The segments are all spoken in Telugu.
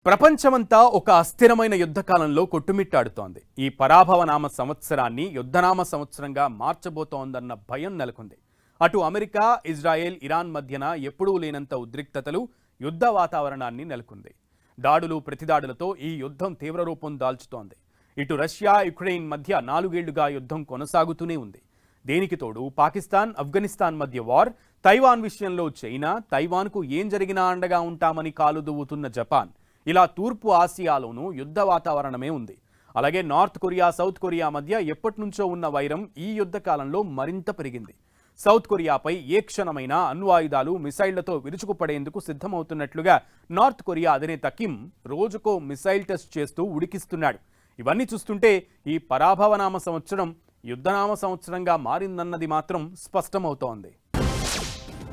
ప్రపంచమంతా ఒక అస్థిరమైన యుద్ధకాలంలో కొట్టుమిట్టాడుతోంది. ఈ పరాభవనామ సంవత్సరాన్ని యుద్ధనామ సంవత్సరంగా మార్చబోతోందన్న భయం నెలకొంది. అటు అమెరికా, ఇజ్రాయెల్, ఇరాన్ మధ్యన ఎప్పుడూ లేనంత ఉద్రిక్తతలు, యుద్ధ వాతావరణాన్ని నెలకొంది. దాడులు, ప్రతిదాడులతో ఈ యుద్ధం తీవ్ర రూపం దాల్చుతోంది. ఇటు రష్యా, యుక్రెయిన్ మధ్య 4 ఏళ్లుగా యుద్ధం కొనసాగుతూనే ఉంది. దేనికి తోడు పాకిస్తాన్, ఆఫ్ఘనిస్తాన్ మధ్య వార్, తైవాన్ విషయంలో చైనా, తైవాన్కు ఏం జరిగినా అండగా ఉంటామని కాలుదువ్వుతున్న జపాన్, ఇలా తూర్పు ఆసియాలోనూ యుద్ధ వాతావరణమే ఉంది. అలాగే నార్త్ కొరియా, సౌత్ కొరియా మధ్య ఎప్పటినుంచో ఉన్న వైరం ఈ యుద్ధ కాలంలో మరింత పెరిగింది. సౌత్ కొరియాపై ఏ క్షణమైనా అణ్వాయుధాలు, మిసైళ్లతో విరుచుకుపడేందుకు సిద్ధమవుతున్నట్లుగా నార్త్ కొరియా అధినేత కిమ్ రోజుకో మిసైల్ టెస్ట్ చేస్తూ ఉడికిస్తున్నాడు. ఇవన్నీ చూస్తుంటే ఈ పరాభవనామ సంవత్సరం యుద్ధనామ సంవత్సరంగా మారిందన్నది మాత్రం స్పష్టమవుతోంది.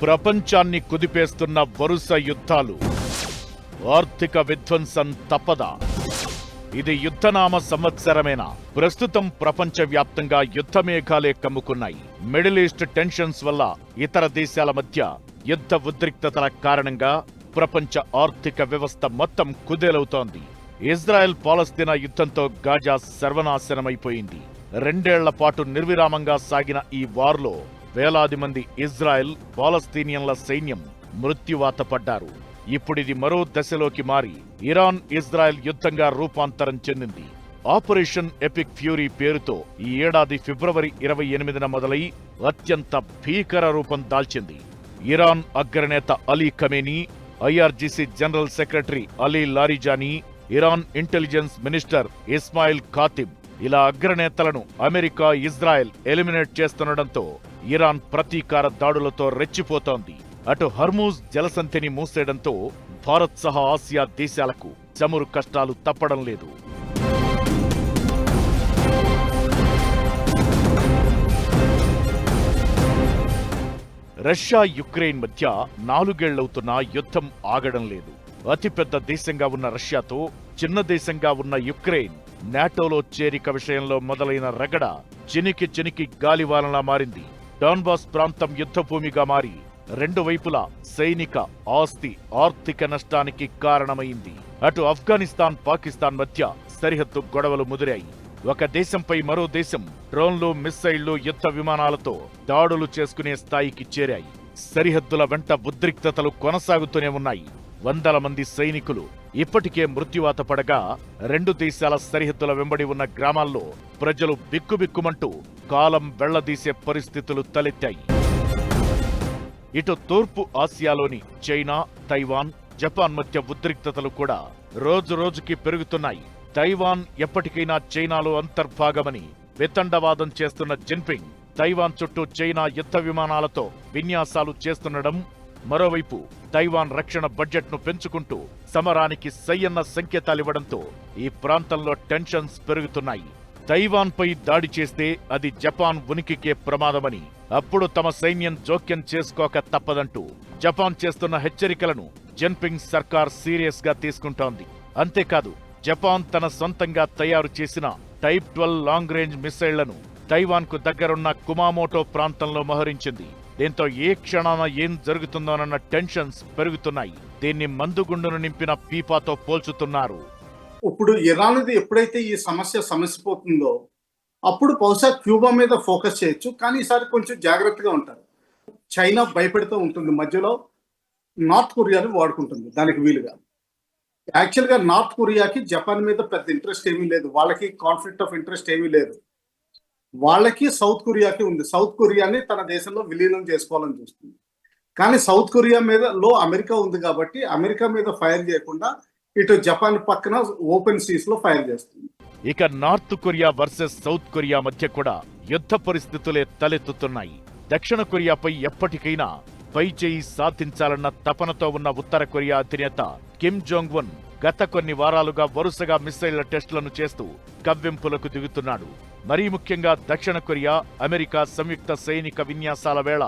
ప్రపంచాన్ని కుదిపేస్తున్న వరుస యుద్ధాలు, ఆర్థిక విధ్వంసం తప్పదా? ఇది యుద్ధనామ సంవత్సరమేనా? ప్రస్తుతం ప్రపంచవ్యాప్తంగా యుద్ధమేఘాలే కమ్ముకున్నాయి. మిడిల్ ఈస్ట్ టెన్షన్స్ వల్ల ఇతర దేశాల మధ్య యుద్ధ ఉద్రిక్తతల కారణంగా ప్రపంచ ఆర్థిక వ్యవస్థ మొత్తం కుదేలవుతోంది. ఇజ్రాయెల్ పాలస్తీనా యుద్ధంతో గాజా సర్వనాశనమైపోయింది. 2 ఏళ్ల పాటు నిర్విరామంగా సాగిన ఈ వార్లో వేలాది మంది ఇజ్రాయెల్, పాలస్తీనియన్ల సైన్యం మృత్యువాత పడ్డారు. ఇప్పుడిది మరో దశలోకి మారి ఇరాన్, ఇజ్రాయెల్ యుద్ధంగా రూపాంతరం చెందింది. ఆపరేషన్ ఎపిక్ ఫ్యూరీ పేరుతో ఈ ఏడాది ఫిబ్రవరి 28న మొదలై అత్యంత భీకర రూపం దాల్చింది. ఇరాన్ అగ్రనేత Ali Khamenei, IRGC general secretary Ali Larijani, Iran intelligence minister Ismail Khatib, ఇలా అగ్రనేతలను అమెరికా, ఇజ్రాయెల్ ఎలిమినేట్ చేస్తుండటంతో ఇరాన్ ప్రతీకార దాడులతో రెచ్చిపోతోంది. అటు హర్మూజ్ జలసంధిని మూసేయడంతో భారత్ సహా ఆసియా దేశాలకు చమురు కష్టాలు తప్పడం లేదు. రష్యా, యుక్రెయిన్ మధ్య 4 ఏళ్లవుతున్నా యుద్ధం ఆగడం లేదు. అతిపెద్ద దేశంగా ఉన్న రష్యాతో చిన్న దేశంగా ఉన్న యుక్రెయిన్ నాటోలో చేరిక విషయంలో మొదలైన రగడ చినికి చినికి గాలివానలా మారింది. డాన్బాస్ ప్రాంతం యుద్ధభూమిగా మారి 2 వైపులా సైనిక, ఆస్తి, ఆర్థిక నష్టానికి కారణమైంది. అటు ఆఫ్ఘనిస్తాన్, పాకిస్తాన్ మధ్య సరిహద్దు గొడవలు ముదిరాయి. ఒక దేశంపై మరో దేశం డ్రోన్లు, మిస్సైళ్లు, యుద్ధ విమానాలతో దాడులు చేసుకునే స్థాయికి చేరాయి. సరిహద్దుల వెంట ఉద్రిక్తతలు కొనసాగుతూనే ఉన్నాయి. వందల మంది సైనికులు ఇప్పటికే మృత్యువాత పడగా 2 దేశాల సరిహద్దుల వెంబడి ఉన్న గ్రామాల్లో ప్రజలు బిక్కుబిక్కుమంటూ కాలం వెళ్లదీసే పరిస్థితులు తలెత్తాయి. ఇటు తూర్పు ఆసియాలోని చైనా, తైవాన్, జపాన్ మధ్య ఉద్రిక్తతలు కూడా రోజురోజుకి పెరుగుతున్నాయి. తైవాన్ ఎప్పటికైనా చైనాలో అంతర్భాగమని వితండవాదం చేస్తున్న జిన్పింగ్ తైవాన్ చుట్టూ చైనా యుద్ధ విమానాలతో విన్యాసాలు చేస్తుండడం, మరోవైపు తైవాన్ రక్షణ బడ్జెట్ను పెంచుకుంటూ సమరానికి సయ్యన్న సంకేతాలివ్వడంతో ఈ ప్రాంతంలో టెన్షన్స్ పెరుగుతున్నాయి. తైవాన్పై దాడి చేస్తే అది జపాన్ ఉనికికే ప్రమాదమని, అప్పుడు తమ సైన్యం జోక్యం చేసుకోక తప్పదంటూ జపాన్ చేస్తున్న హెచ్చరికలను జిన్పింగ్ సర్కార్ సీరియస్ గా తీసుకుంటోంది. అంతేకాదు, జపాన్ తన సొంతంగా తయారు చేసిన టైప్ 12 లాంగ్ రేంజ్ మిసైళ్లను తైవాన్కు దగ్గరున్న కుమామోటో ప్రాంతంలో మోహరించింది. దీంతో ఏ క్షణాన ఏం జరుగుతుందోనన్న టెన్షన్స్ పెరుగుతున్నాయి. దీన్ని మందుగుండును నింపిన పీపాతో పోల్చుతున్నారు. ఇప్పుడు ఇరాన్ది ఎప్పుడైతే ఈ సమసిపోతుందో అప్పుడు బహుశా క్యూబా మీద ఫోకస్ చేయొచ్చు. కానీ ఈసారి కొంచెం జాగ్రత్తగా ఉంటారు. చైనా భయపెడుతూ ఉంటుంది, మధ్యలో నార్త్ కొరియాని వాడుకుంటుంది దానికి వీలుగా. యాక్చువల్గా నార్త్ కొరియాకి జపాన్ మీద పెద్ద ఇంట్రెస్ట్ ఏమీ లేదు, వాళ్ళకి కాన్ఫ్లిక్ట్ ఆఫ్ ఇంట్రెస్ట్ ఏమీ లేదు. వాళ్ళకి సౌత్ కొరియాకి ఉంది. సౌత్ కొరియాని తన దేశంలో విలీనం చేసుకోవాలని చూస్తుంది. కానీ సౌత్ కొరియా లో అమెరికా ఉంది కాబట్టి అమెరికా మీద ఫైర్ చేయకుండా ఇటు జపాన్ పక్కన ఓపెన్ సీస్ లో ఫైర్ చేస్తుంది. ఇక north Korea versus south Korea మధ్య కూడా యుద్ధ పరిస్థితులే తలెత్తుతున్నాయి. దక్షిణ కొరియాపై ఎప్పటికైనా పై చేయి సాధించాలన్న తపనతో ఉన్న ఉత్తర కొరియా అధినేత కిమ్ జోంగ్ ఉన్ గత కొన్ని వారాలుగా వరుసగా మిస్సైళ్ల టెస్టులను చేస్తూ కవ్వింపులకు దిగుతున్నాడు. మరీ ముఖ్యంగా దక్షిణ కొరియా, అమెరికా సంయుక్త సైనిక విన్యాసాల వేళ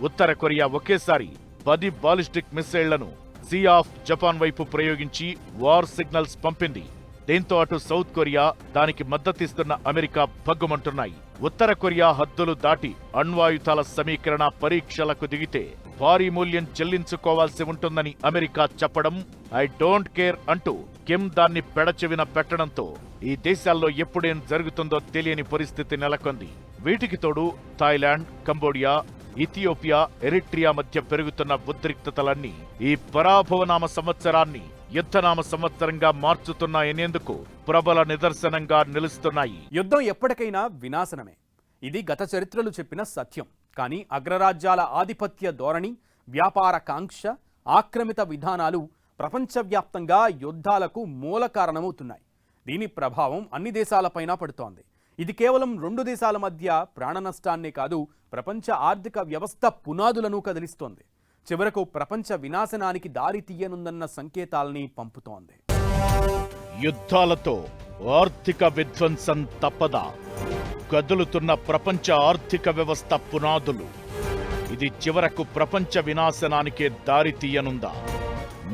ఉత్తర కొరియా ఒకేసారి 10 బాలిస్టిక్ మిస్సైళ్లను సీ ఆఫ్ జపాన్ వైపు ప్రయోగించి వార్ సిగ్నల్స్ పంపింది. దీంతో అటు సౌత్ కొరియా, దానికి మద్దతిస్తున్న అమెరికా భగ్గుమంటున్నాయి. ఉత్తర కొరియా హద్దులు దాటి అణ్వాయుధాల సమీకరణ పరీక్షలకు దిగితే భారీ మూల్యం చెల్లించుకోవాల్సి ఉంటుందని అమెరికా చెప్పడం, ఐ డోంట్ కేర్ అంటూ కిమ్ దాన్ని పెడచెవిన పెట్టడంతో ఈ దేశాల్లో ఎప్పుడేం జరుగుతుందో తెలియని పరిస్థితి నెలకొంది. వీటికి తోడు థాయిలాండ్, కంబోడియా, ఇథియోపియా, ఎరిట్రియా మధ్య పెరుగుతున్న ఉద్రిక్తతలన్నీ ఈ పరాభవనామ సంవత్సరాన్ని యుద్ధనామ సంవత్సరంగా మార్చుతున్నాయనేందుకు ప్రబల నిదర్శనంగా నిలుస్తున్నాయి. యుద్ధం ఎప్పటికైనా వినాశనమే. ఇది గత చరిత్రలు చెప్పిన సత్యం. కానీ అగ్రరాజ్యాల ఆధిపత్య ధోరణి, వ్యాపార కాంక్ష, ఆక్రమిత విధానాలు ప్రపంచవ్యాప్తంగా యుద్ధాలకు మూల కారణమవుతున్నాయి. దీని ప్రభావం అన్ని దేశాలపైన పడుతోంది. ఇది కేవలం 2 దేశాల మధ్య ప్రాణ నష్టాన్నే కాదు, ప్రపంచ ఆర్థిక వ్యవస్థ పునాదులను కదిలిస్తోంది. చివరకు ప్రపంచ వినాశనానికి దారి తీయనుందన్న సంకేతాల్ని పంపుతోంది. యుద్ధాలతో ఆర్థిక విధ్వంసం తప్పదా? కదులుతున్న ప్రపంచ ఆర్థిక వ్యవస్థ పునాదులు. ఇది చివరకు ప్రపంచ వినాశనానికే దారి తీయనుందా?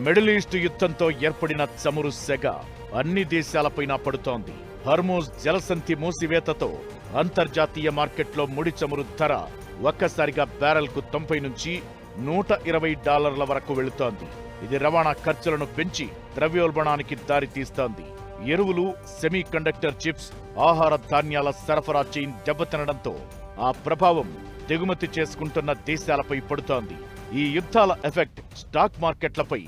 మిడిల్ ఈస్ట్ యుద్ధంతో ఏర్పడిన చమురు సెగ అన్ని దేశాలపైన పడుతోంది. హర్మూజ్ జలసంధి మూసివేతతో అంతర్జాతీయ మార్కెట్లో ముడి చమురు ధర ఒక్కసారిగా బ్యారెల్కు 90 నుంచి $120 వరకు వెళుతోంది. ఇది రవాణా ఖర్చులను పెంచి ద్రవ్యోల్బణానికి దారి తీస్తోంది. ఎరువులు, సెమీ కండక్టర్ చిప్స్, ఆహార ధాన్యాల సరఫరా చైన్ దెబ్బతినడంతో ఆ ప్రభావం దిగుమతి చేసుకుంటున్న దేశాలపై పడుతోంది. ఈ యుద్ధాల ఎఫెక్ట్ స్టాక్ మార్కెట్లపై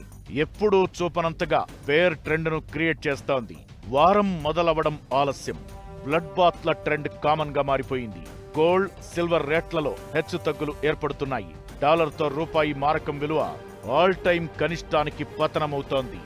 ఎప్పుడూ చూపనంతగా బేర్ ట్రెండ్ను క్రియేట్ చేస్తోంది. వారం మొదలవడం ఆలస్యం. బ్లడ్ బాత్ల ట్రెండ్ కామన్ గా మారిపోయింది. గోల్డ్, సిల్వర్ రేట్లలో హెచ్చుతగ్గులు ఏర్పడుతున్నాయి. డాలర్తో రూపాయి మారకం విలువ ఆల్ టైమ్ కనిష్టానికి పతనమవుతోంది.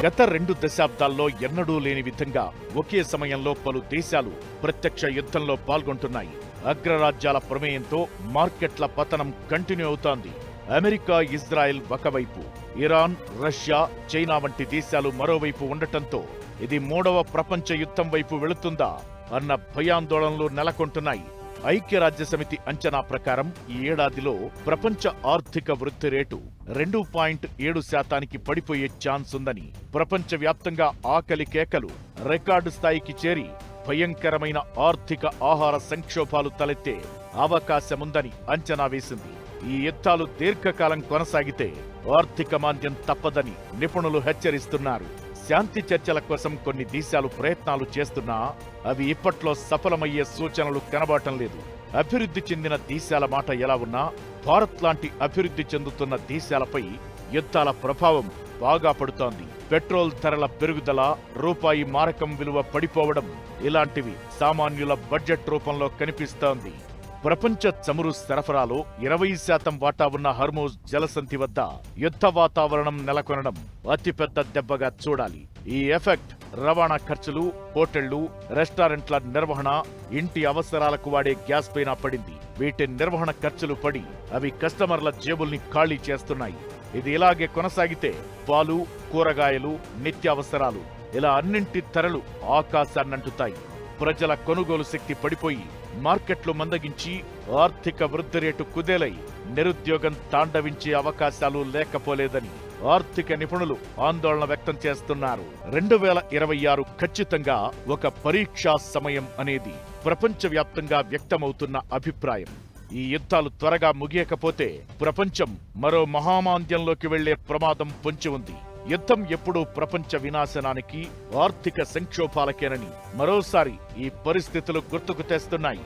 గత 2 దశాబ్దాల్లో ఎన్నడూ లేని విధంగా ఒకే సమయంలో పలు దేశాలు ప్రత్యక్ష యుద్ధంలో పాల్గొంటున్నాయి. అగ్రరాజ్యాల ప్రమేయంతో మార్కెట్ల పతనం కంటిన్యూ అవుతోంది. అమెరికా, ఇజ్రాయెల్ ఒకవైపు, ఇరాన్, రష్యా, చైనా వంటి దేశాలు మరోవైపు ఉండటంతో ఇది 3వ ప్రపంచ యుద్ధం వైపు వెళుతుందా అన్న భయాందోళనలు నెలకొంటున్నాయి. ఐక్యరాజ్యసమితి అంచనా ప్రకారం ఈ ఏడాదిలో ప్రపంచ ఆర్థిక వృద్ధి రేటు 2.7% పడిపోయే ఛాన్స్ ఉందని, ప్రపంచవ్యాప్తంగా ఆకలి కేకలు రికార్డు స్థాయికి చేరి భయంకరమైన ఆర్థిక ఆహార సంక్షోభాలు తలెత్తే అవకాశముందని అంచనా వేసింది. ఈ యుద్ధాలు దీర్ఘకాలం కొనసాగితే ఆర్థిక మాంద్యం తప్పదని నిపుణులు హెచ్చరిస్తున్నారు. శాంతి చర్చల కోసం కొన్ని దేశాలు ప్రయత్నాలు చేస్తున్నా అవి ఇప్పట్లో సఫలమయ్యే సూచనలు కనబడటం లేదు. అభివృద్ధి చెందిన దేశాల మాట ఎలా ఉన్నా భారత్ లాంటి అభివృద్ధి చెందుతున్న దేశాలపై యుద్ధాల ప్రభావం బాగా పడుతోంది. పెట్రోల్ ధరల పెరుగుదల, రూపాయి మారకం విలువ పడిపోవడం ఇలాంటివి సామాన్యుల బడ్జెట్ రూపంలో కనిపిస్తోంది. ప్రపంచ చమురు సరఫరాలో 20% వాటా ఉన్న హర్మూజ్ జలసంధి వద్ద యుద్ధ వాతావరణం నెలకొనడం అతిపెద్ద దెబ్బగా చూడాలి. ఈ ఎఫెక్ట్ రవాణా ఖర్చులు, హోటళ్లు, రెస్టారెంట్ల నిర్వహణ, ఇంటి అవసరాలకు వాడే గ్యాస్ పైన పడింది. వీటి నిర్వహణ ఖర్చులు పడి అవి కస్టమర్ల జేబుల్ని ఖాళీ చేస్తున్నాయి. ఇది ఇలాగే కొనసాగితే పాలు, కూరగాయలు, నిత్యావసరాలు ఇలా అన్నింటి ధరలు ఆకాశాన్నంటుతాయి. ప్రజల కొనుగోలు శక్తి పడిపోయి మార్కెట్లు మందగించి ఆర్థిక వృద్ధి రేటు కుదేలై నిరుద్యోగం తాండవించే అవకాశాలు లేకపోలేదని ఆర్థిక నిపుణులు ఆందోళన వ్యక్తం చేస్తున్నారు. 2026 ఖచ్చితంగా ఒక పరీక్షా సమయం అనేది ప్రపంచవ్యాప్తంగా వ్యక్తమవుతున్న అభిప్రాయం. ఈ యుద్ధాలు త్వరగా ముగియకపోతే ప్రపంచం మరో మహామాంద్యంలోకి వెళ్లే ప్రమాదం పొంచి ఉంది. యుద్ధం ఎప్పుడూ ప్రపంచ వినాశనానికి, ఆర్థిక సంక్షోభాలకేనని మరోసారి ఈ పరిస్థితులు గుర్తుకు తెస్తున్నాయి.